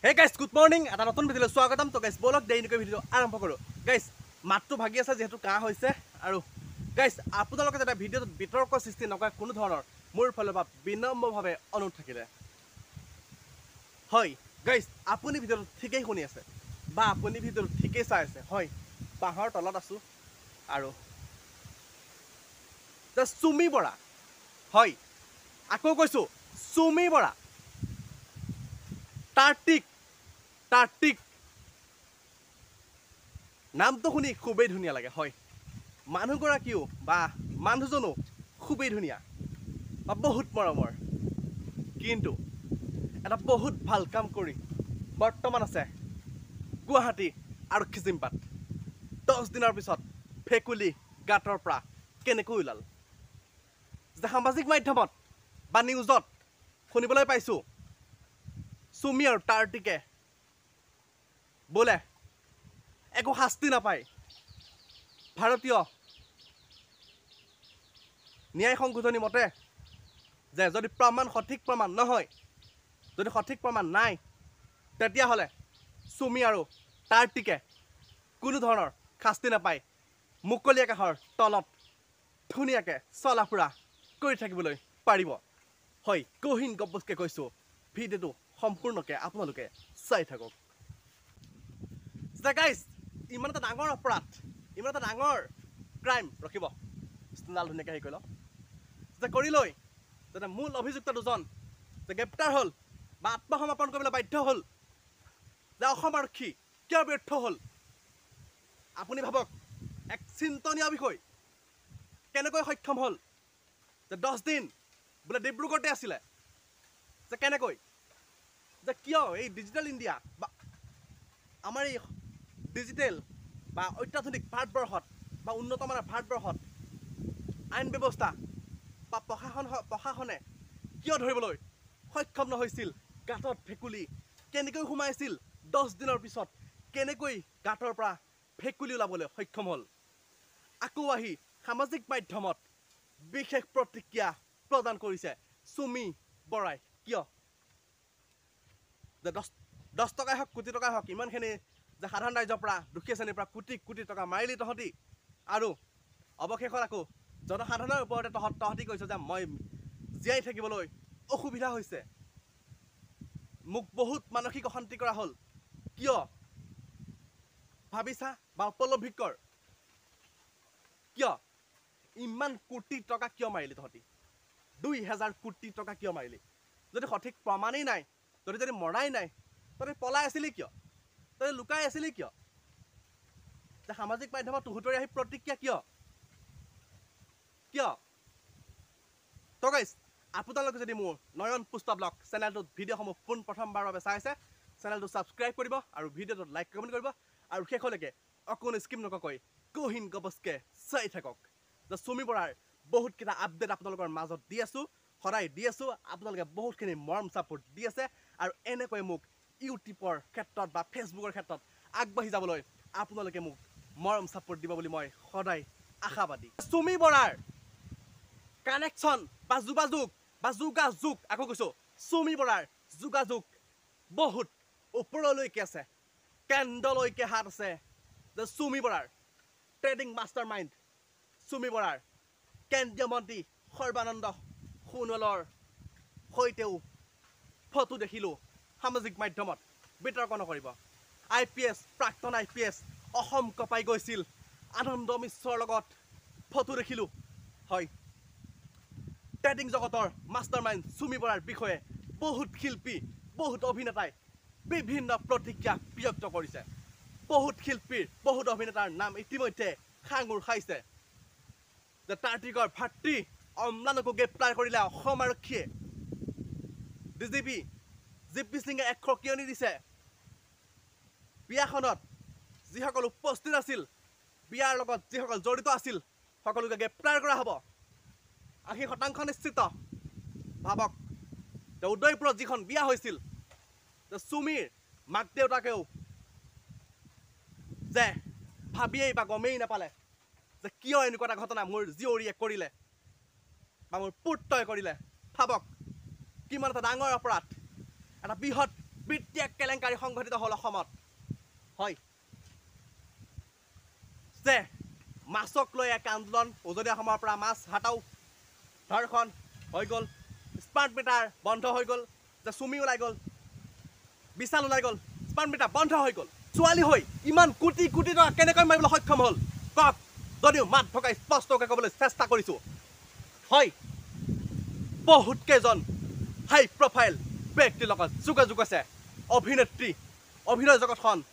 Hey guys, good morning. এটা নতুন ভিডিঅ'লৈ স্বাগতম। তো গাইস বলক দেৰিকৈ ভিডিঅ' আৰম্ভ কৰোঁ। গাইস মাতটো ভাগি আছে যেহেতু কাহ হৈছে আৰু গাইস আপোনালোকে এটা ভিডিঅ'ত বিতৰ্ক সৃষ্টি নকৰা কোনো ধৰণৰ মোৰ ফালৰ পৰা বিনম্ৰভাৱে অনুৰোধ থাকিলে। হয় গাইস আপুনি ভিডিঅ'টো ঠিকেই শুনি আছে বা আপুনি ভিডিঅ'টো ঠিকেই চাই আছে। হয় বাঁহৰ তলত আছোঁ আৰু চুমি বৰা হয় আকৌ কৈছোঁ চুমি বৰা টাৰ্টিক নামটো শুনি খুবেই ধুনীয়া লাগে। হয় মানুহগৰাকীও বা মানুহজনো খুবেই ধুনীয়া বা বহুত মৰমৰ, কিন্তু এটা বহুত ভাল কাম কৰি বৰ্তমান আছে গুৱাহাটী আৰক্ষী জিম্পাত। 10 দিনৰ পিছত ভেকুলী গাঁতৰ পৰা কেনেকৈ ওলাল যে সামাজিক মাধ্যমত বা নিউজত শুনিবলৈ পাইছোঁ চুমি আৰু টাৰ্টিকে বোলে একো শাস্তি নাপায়। ভাৰতীয় ন্যায় সংশোধনী মতে যে যদি সঠিক প্ৰমাণ নহয়, যদি সঠিক প্ৰমাণ নাই, তেতিয়াহ'লে চুমি আৰু টাৰ্টিকে কোনো ধৰণৰ শাস্তি নাপায়, মুকলি আকাশৰ তলত ধুনীয়াকৈ চলা ফুৰা কৰি থাকিবলৈ পাৰিব। হয় গহীন গব্বজকৈ কৈছোঁ, ভিডিঅ'টো সম্পূৰ্ণকৈ আপোনালোকে চাই থাকক। গাইজ ইমান এটা ডাঙৰ অপৰাধ, ইমান এটা ডাঙৰ ক্ৰাইম, ৰখিব ষ্টেণ্ডাল ধুনীয়াকৈ হেৰি কৰি লওক যে কৰি লৈ যাতে মূল অভিযুক্ত দুজন যে গ্ৰেপ্তাৰ হ'ল বা আত্মসমৰ্পণ কৰিবলৈ বাধ্য হ'ল, যে অসম আৰক্ষী কিয় ব্যৰ্থ হ'ল। আপুনি ভাবক এক চিন্তনীয় বিষয়, কেনেকৈ সক্ষম হ'ল যে 10 দিন বোলে ডিব্ৰুগড়তে আছিলে, যে কেনেকৈ যে কিয় এই ডিজিটেল ইণ্ডিয়া বা আমাৰ এই ডিজিটেল বা অত্যাধুনিক ভাৰতবৰ্ষত বা উন্নতমানৰ ভাৰতবৰ্ষত আইন ব্যৱস্থা বা প্ৰশাসনে কিয় ধৰিবলৈ সক্ষম নহৈছিল। গাঁতত ভেকুলী কেনেকৈ সোমাইছিল, 10 দিনৰ পিছত কেনেকৈ গাঁতৰ পৰা ভেকুলী ওলাবলৈ সক্ষম হ'ল। আকৌ আহি সামাজিক মাধ্যমত বিশেষ প্ৰতিক্ৰিয়া প্ৰদান কৰিছে চুমি বৰাই। কিয় যে 10 টকাই হওক কোটি টকাই হওক ইমানখিনি যে সাধাৰণ ৰাইজৰ পৰা দুখীয়া শ্ৰেণীৰ পৰা কোটি কোটি টকা মাৰিলি তহঁতি, আৰু অৱশেষত আকৌ জনসাধাৰণৰ ওপৰতে তহঁতি কৈছ যে মই জীয়াই থাকিবলৈ অসুবিধা হৈছে, মোক বহুত মানসিক অশান্তি কৰা হ'ল। কিয় ভাবিছা বা উপলব্ধি কৰ, কিয় ইমান কোটি টকা কিয় মাৰিলি তহঁতি, 2000 কোটি টকা কিয় মাৰিলি? যদি সঠিক প্ৰমাণেই নাই, যদি মৰাই নাই, তহঁতি পলাই আছিলি কিয়, তহঁতি লুকাই আছিলি কিয়? যে সামাজিক মাধ্যমত তুহুতৰি আহি প্ৰতিক্ৰিয়া কিয়? তো গাইজ আপোনালোকে যদি মোৰ নয়ন পুষ্ট ব্লগ চেনেলটোত ভিডিঅ'সমূহ পোনপ্ৰথমবাৰৰ বাবে চাইছে, চেনেলটো ছাবস্ক্ৰাইব কৰিব আৰু ভিডিঅ'টোত লাইক কমেণ্ট কৰিব আৰু শেষলৈকে অকণো স্কিপ নকৰাকৈ গহীন গবজকৈ চাই থাকক। যে চুমি বৰাৰ বহুতকেইটা আপডেট আপোনালোকৰ মাজত দি আছোঁ, সদায় দি আছোঁ। আপোনালোকে বহুতখিনি মৰম ছাপোৰ্ট দি আছে আৰু এনেকৈ মোক ইউটিউবৰ ক্ষেত্ৰত বা ফেচবুকৰ ক্ষেত্ৰত আগবাঢ়ি যাবলৈ আপোনালোকে মোক মৰম ছাপোৰ্ট দিব বুলি মই সদায় আশাবাদী। চুমি বৰাৰ কানেকশ্যন বা যোগাযোগ আকৌ কৈছোঁ, চুমি বৰাৰ যোগাযোগ বহুত ওপৰলৈকে আছে, কেন্দ্ৰলৈকে হাত আছে। যে চুমি বৰাৰ ট্ৰেডিং মাষ্টাৰ মাইণ্ড, চুমি বৰাৰ কেন্দ্ৰীয় মন্ত্ৰী সৰ্বানন্দ সোণোৱালৰ সৈতেও ফটো দেখিলোঁ সামাজিক মাধ্যমত। বিতৰ্ক নকৰিব। IPS প্ৰাক্তন IPS অসম কঁপাই গৈছিল, আনন্দ মিশ্ৰৰ লগত ফটো দেখিলোঁ। হয় ট্ৰেডিং জগতৰ মাষ্টাৰ মাইণ্ড চুমি বৰাৰ বিষয়ে বহুত শিল্পী, বহুত অভিনেতাই বিভিন্ন প্ৰতিক্ৰিয়া ব্যক্ত কৰিছে। বহুত শিল্পীৰ, বহুত অভিনেতাৰ নাম ইতিমধ্যে সাঙুৰ খাইছে। যে টাৰ্টিকৰ ভাতৃ অম্লানকো গ্ৰেপ্তাৰ কৰিলে অসম আৰক্ষীয়ে। DGP GP সিঙে এক সকিয়নি দিছে, বিয়াখনত যিসকল উপস্থিত আছিল, বিয়াৰ লগত যিসকল জড়িত আছিল, সকলোকে গ্ৰেপ্তাৰ কৰা হ'ব। 80% নিশ্চিত। ভাবক উদয়পুৰত যিখন বিয়া হৈছিল, যে চুমিৰ মাক দেউতাকেও যে ভাবিয়েই বা গমেই নাপালে যে কিয় এনেকুৱা এটা ঘটনা মোৰ জীয়ৰীয়ে কৰিলে বা মোৰ পুত্ৰই কৰিলে। ভাবক কিমান এটা ডাঙৰ অপৰাধ, এটা বৃহৎ বিত্তীয় কেলেংকাৰী সংঘটিত হ'ল অসমত হয় যে মাছক লৈ এক আন্দোলন উজনি অসমৰ পৰা মাছ হটাও ধৰ্ষণ হৈ গ'ল স্মাৰ্ট মিটাৰ বন্ধ হৈ গ'ল যে চুমি ওলাই গ'ল বিশাল ওলাই গ'ল স্মাৰ্ট মিটাৰ বন্ধ হৈ গ'ল ছোৱালী হৈ ইমান কোটি কোটি টকা কেনেকৈ মাৰিবলৈ সক্ষম হ'ল কওক যদিও মাত ভকাই স্পষ্টকৈ ক'বলৈ চেষ্টা কৰিছোঁ হয় বহুত কেইজন হাই প্ৰফাইল ব্যক্তিৰ লগত যোগাযোগ আছে অভিনেত্ৰী অভিনয় জগতখন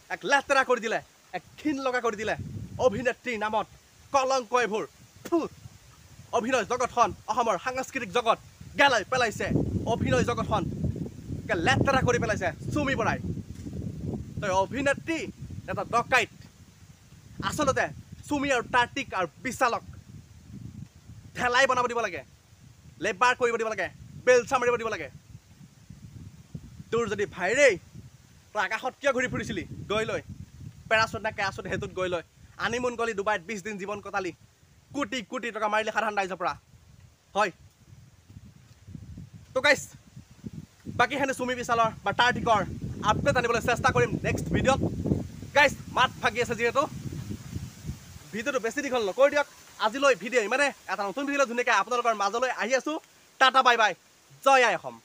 এক লেতেৰা কৰি দিলে এক ঘিণ লগা কৰি দিলে অভিনেত্ৰীৰ নামত কলংক এইবোৰ অভিনয় জগতখন অসমৰ সাংস্কৃতিক জগত গেলাই পেলাইছে অভিনয় জগতখন লেতেৰা কৰি পেলাইছে চুমি বৰাই তই অভিনেত্ৰী এটা ডকাইত আচলতে চুমি আৰু তাৰ্টিক আৰু বিশালক ঠেলাই বনাব দিব লাগে লেবাৰ কৰিব দিব লাগে বেলচা মাৰিব দিব লাগে তোৰ যদি ভাইৰেই তই আকাশত কিয় ঘূৰি ফুৰিছিলি গৈ লৈ পেৰাচুট নে কেৰাচুট সেইটোত গৈ লৈ আনিমুন গলি ডুবাইত 20 দিন জীৱন কটালি কোটি কোটি টকা মাৰিলে সাধাৰণ ৰাইজৰ পৰা হয় তো গাইছ বাকীখিনি চুমি বিশালৰ বা তাৰ্টিকৰ আপডেট আনিবলৈ চেষ্টা কৰিম নেক্সট ভিডিঅ'ত গাইছ মাত ভাগি আছে যিহেতু ভিডিঅ'টো বেছি দীঘল নকৰি দিয়ক আজিলৈ ভিডিঅ' ইমানে এটা নতুন ভিডিঅ' ধুনীয়াকৈ আপোনালোকৰ মাজলৈ আহি আছোঁ টাটা বাই বাই জয় আই অসম